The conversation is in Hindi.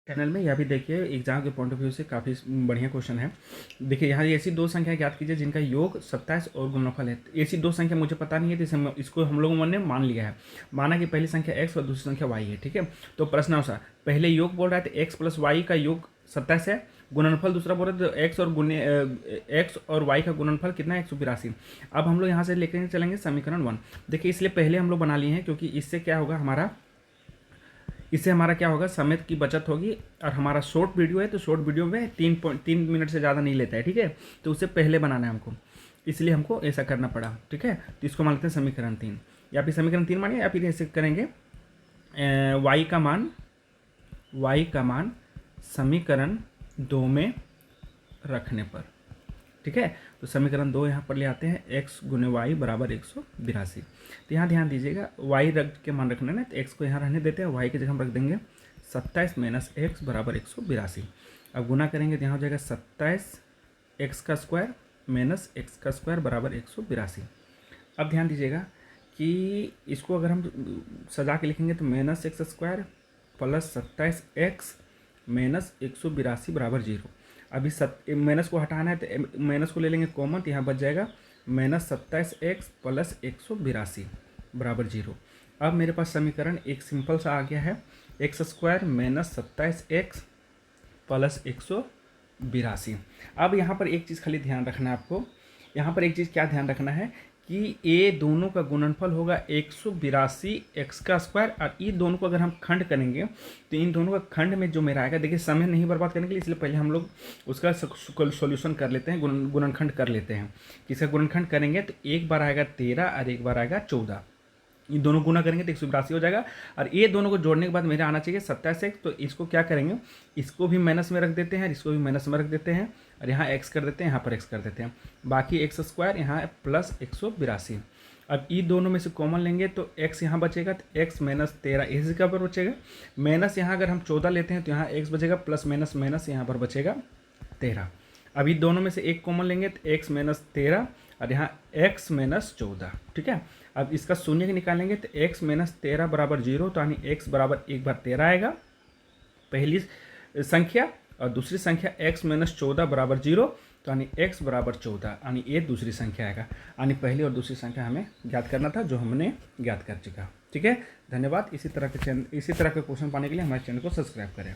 चैनल में। यह भी देखिए एग्जाम के पॉइंट ऑफ व्यू से काफ़ी बढ़िया क्वेश्चन है। देखिए यहाँ ऐसी दो संख्या ज्ञात कीजिए जिनका योग 27 और गुणनफल है। ऐसी दो संख्या मुझे पता नहीं है, तो इसको हम लोगों ने मान लिया है। माना कि पहली संख्या x और दूसरी संख्या y है, ठीक है। तो प्रश्नानुसार पहले योग बोल रहा है तो x प्लस वाई का योग 27 है, गुणनफल दूसरा बोल रहा है तो x और y का गुणनफल कितना है 182। अब हम लोग यहाँ से लेकर चलेंगे समीकरण 1। देखिए इसलिए पहले हम लोग बना लिए हैं क्योंकि इससे क्या होगा इससे हमारा क्या होगा, समय की बचत होगी। और हमारा शॉर्ट वीडियो है तो शॉर्ट वीडियो में 3 मिनट से ज़्यादा नहीं लेता है, ठीक है। तो उससे पहले बनाना है हमको, इसलिए हमको ऐसा करना पड़ा, ठीक है। तो इसको मान लेते हैं समीकरण 3, या फिर समीकरण 3 मानिए, या फिर ऐसे करेंगे y का मान समीकरण 2 में रखने पर, ठीक है। तो समीकरण 2 यहाँ पर ले आते हैं, x गुने वाई बराबर 182। तो यहाँ ध्यान दीजिएगा y रख के मान रखना है ना, तो x को यहाँ रहने देते हैं, y की जगह हम रख देंगे 27 माइनस x बराबर 182। अब गुना करेंगे तो यहाँ हो जाएगा 27 x का स्क्वायर माइनस x का स्क्वायर बराबर 182। अब ध्यान दीजिएगा कि इसको अगर हम सजा के लिखेंगे तो minus x square plus 27x minus 182 बराबर 0। अभी माइनस को हटाना है तो माइनस को ले लेंगे कॉमन, तो यहाँ बच जाएगा माइनस 27x प्लस 182 बराबर 0। अब मेरे पास समीकरण एक सिंपल सा आ गया है, x square minus 27x plus 182। अब यहाँ पर एक चीज़ खाली ध्यान रखना है आपको, यहाँ पर एक चीज़ क्या ध्यान रखना है कि ये दोनों का गुणनफल होगा 182 एक्स का स्क्वायर, और ये दोनों को अगर हम खंड करेंगे तो इन दोनों का खंड में जो मेरा आएगा, देखिए समय नहीं बर्बाद करने के लिए इसलिए पहले हम लोग उसका सॉल्यूशन कर लेते हैं, गुणनखंड कर लेते हैं। किसका गुणनखंड करेंगे तो एक बार आएगा 13 और एक बार आएगा 14। ये दोनों गुना करेंगे तो 182 हो जाएगा, और ये दोनों को जोड़ने के बाद मेरा आना चाहिए 27x। तो इसको क्या करेंगे, इसको भी माइनस में रख देते हैं, इसको भी माइनस में रख देते हैं, और यहाँ x कर देते हैं, यहाँ पर x कर देते हैं, बाकी एक्स स्क्वायर यहाँ प्लस 182। अब ये दोनों में से कॉमन लेंगे तो x यहाँ बचेगा, तो x माइनस 13 इस जगह पर बचेगा, माइनस यहाँ अगर हम 14 लेते हैं तो यहाँ x बचेगा, प्लस माइनस माइनस यहाँ पर बचेगा 13। अभी दोनों में से एक कॉमन लेंगे तो x माइनस 13 और यहाँ x माइनस 14, ठीक है। अब इसका शून्य निकालेंगे तो x माइनस 13 बराबर 0, तो यानी x बराबर एक बार 13 आएगा पहली संख्या, और दूसरी संख्या x माइनस 14 बराबर 0, तो यानी x बराबर 14, यानी ये दूसरी संख्या आएगा। यानी पहली और दूसरी संख्या हमें ज्ञात करना था, जो हमने ज्ञात कर चुका, ठीक है। धन्यवाद। इसी तरह के क्वेश्चन पाने के लिए हमारे चैनल को सब्सक्राइब करें।